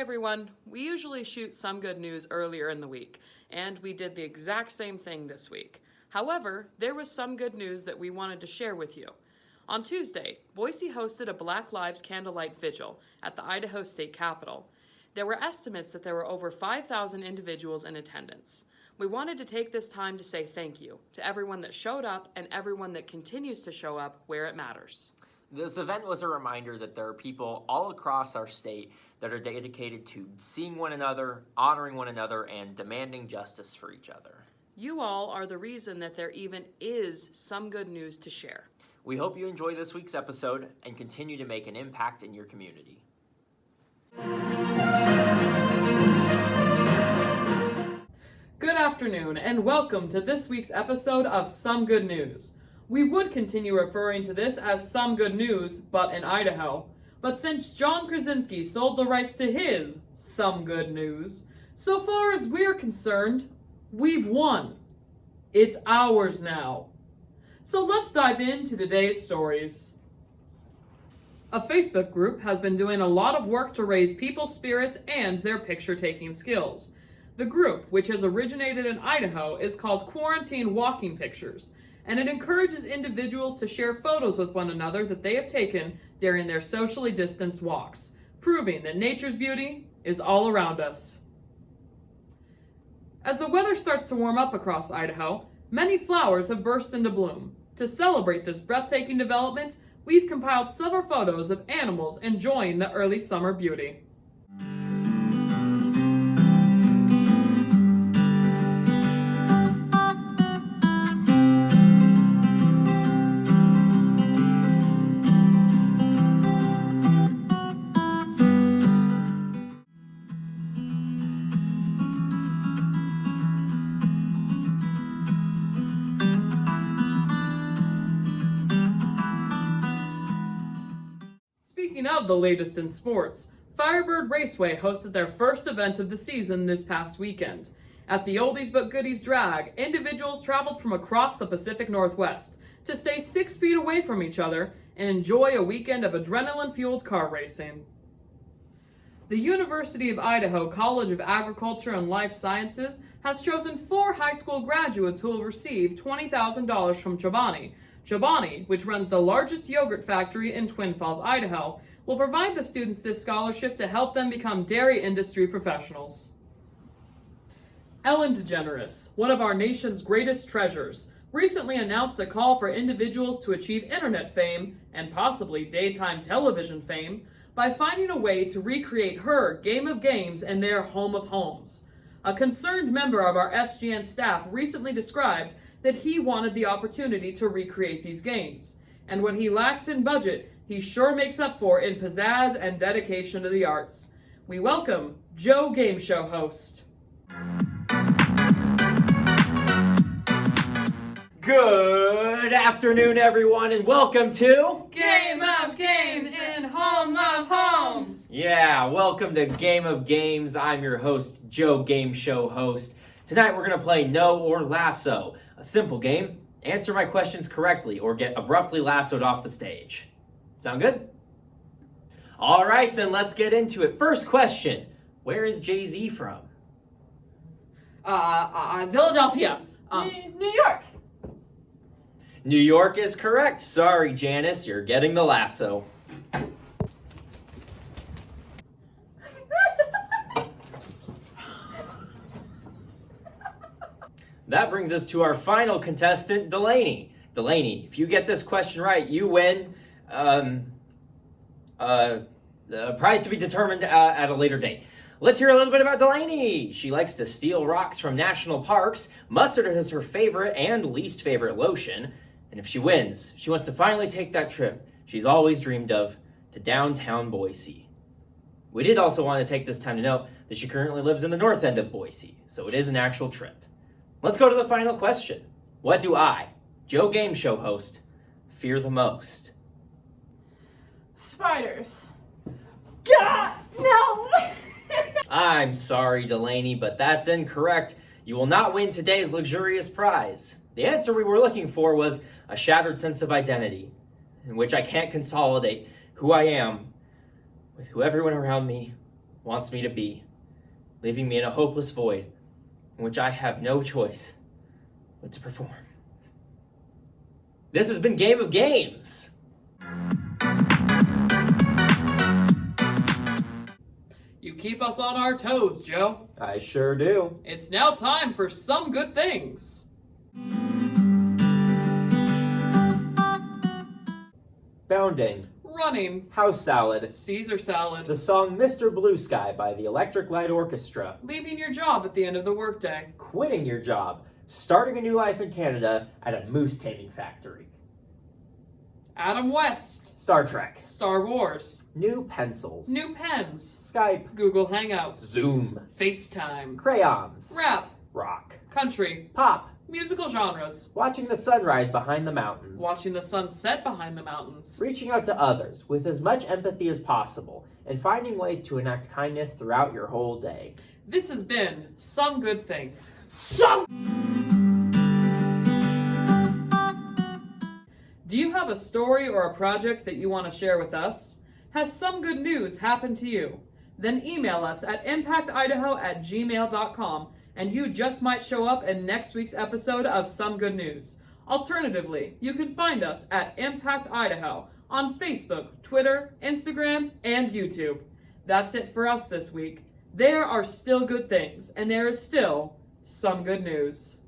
everyone. We usually shoot Some Good News earlier in the week, and we did the exact same thing this week. However, there was some good news that we wanted to share with you. On Tuesday, Boise hosted a Black Lives Candlelight Vigil at the Idaho State Capitol. There were estimates that there were over 5,000 individuals in attendance. We wanted to take this time to say thank you to everyone that showed up and everyone that continues to show up where it matters. This event was a reminder that there are people all across our state that are dedicated to seeing one another, honoring one another, and demanding justice for each other. You all are the reason that there even is some good news to share. We hope you enjoy this week's episode and continue to make an impact in your community. Good afternoon, and welcome to this week's episode of Some Good News. We would continue referring to this as Some Good News, but in Idaho. But since John Krasinski sold the rights to his Some Good News, so far as we're concerned, we've won. It's ours now. So let's dive into today's stories. A Facebook group has been doing a lot of work to raise people's spirits and their picture-taking skills. The group, which has originated in Idaho, is called Quarantine Walking Pictures, and it encourages individuals to share photos with one another that they have taken during their socially distanced walks, proving that nature's beauty is all around us. As the weather starts to warm up across Idaho, many flowers have burst into bloom. To celebrate this breathtaking development, we've compiled several photos of animals enjoying the early summer beauty. Speaking of the latest in sports, Firebird Raceway hosted their first event of the season this past weekend. At the Oldies But Goodies Drag, individuals traveled from across the Pacific Northwest to stay 6 feet away from each other and enjoy a weekend of adrenaline-fueled car racing. The University of Idaho College of Agriculture and Life Sciences has chosen 4 high school graduates who will receive $20,000 from Chobani. Chobani, which runs the largest yogurt factory in Twin Falls, Idaho, will provide the students this scholarship to help them become dairy industry professionals. Ellen DeGeneres, one of our nation's greatest treasures, recently announced a call for individuals to achieve internet fame and possibly daytime television fame by finding a way to recreate her Game of Games in their home of homes. A concerned member of our SGN staff recently described that he wanted the opportunity to recreate these games, and what he lacks in budget, he sure makes up for in pizzazz and dedication to the arts. We welcome Joe Game Show host. Good afternoon, everyone, and welcome to Game of Games in Home of Homes. Yeah, welcome to Game of Games. I'm your host, Joe Game Show host. Tonight we're going to play No or Lasso, a simple game. Answer my questions correctly or get abruptly lassoed off the stage. Sound good? All right, then let's get into it. First question, where is Jay-Z from? Philadelphia. New York. New York is correct. Sorry, Janice, you're getting the lasso. That brings us to our final contestant, Delaney. Delaney, if you get this question right, you win a prize to be determined at a later date. Let's hear a little bit about Delaney. She likes to steal rocks from national parks. Mustard is her favorite and least favorite lotion. And if she wins, she wants to finally take that trip she's always dreamed of to downtown Boise. We did also want to take this time to note that she currently lives in the north end of Boise, so it is an actual trip. Let's go to the final question. What do I, Joe Game Show host, fear the most? Spiders. God, no! I'm sorry, Delaney, but that's incorrect. You will not win today's luxurious prize. The answer we were looking for was a shattered sense of identity, in which I can't consolidate who I am with who everyone around me wants me to be, leaving me in a hopeless void in which I have no choice but to perform. This has been Game of Games. You keep us on our toes, Joe. I sure do. It's now time for Some Good Things. Bounding. Running. House salad. Caesar salad. The song Mr. Blue Sky by the Electric Light Orchestra. Leaving your job at the end of the workday. Quitting your job. Starting a new life in Canada at a moose taming factory. Adam West. Star Trek. Star Wars. New pencils. New pens. Skype. Google Hangouts. Zoom. FaceTime. Crayons. Rap. Rock. Country. Pop. Musical genres. Watching the sunrise behind the mountains. Watching the sun set behind the mountains. Reaching out to others with as much empathy as possible and finding ways to enact kindness throughout your whole day. This has been Some Good Things. Do you have a story or a project that you want to share with us? Has some good news happened to you? Then email us at impactidaho@gmail.com and you just might show up in next week's episode of Some Good News. Alternatively, you can find us at Impact Idaho on Facebook, Twitter, Instagram, and YouTube. That's it for us this week. There are still good things, and there is still some good news.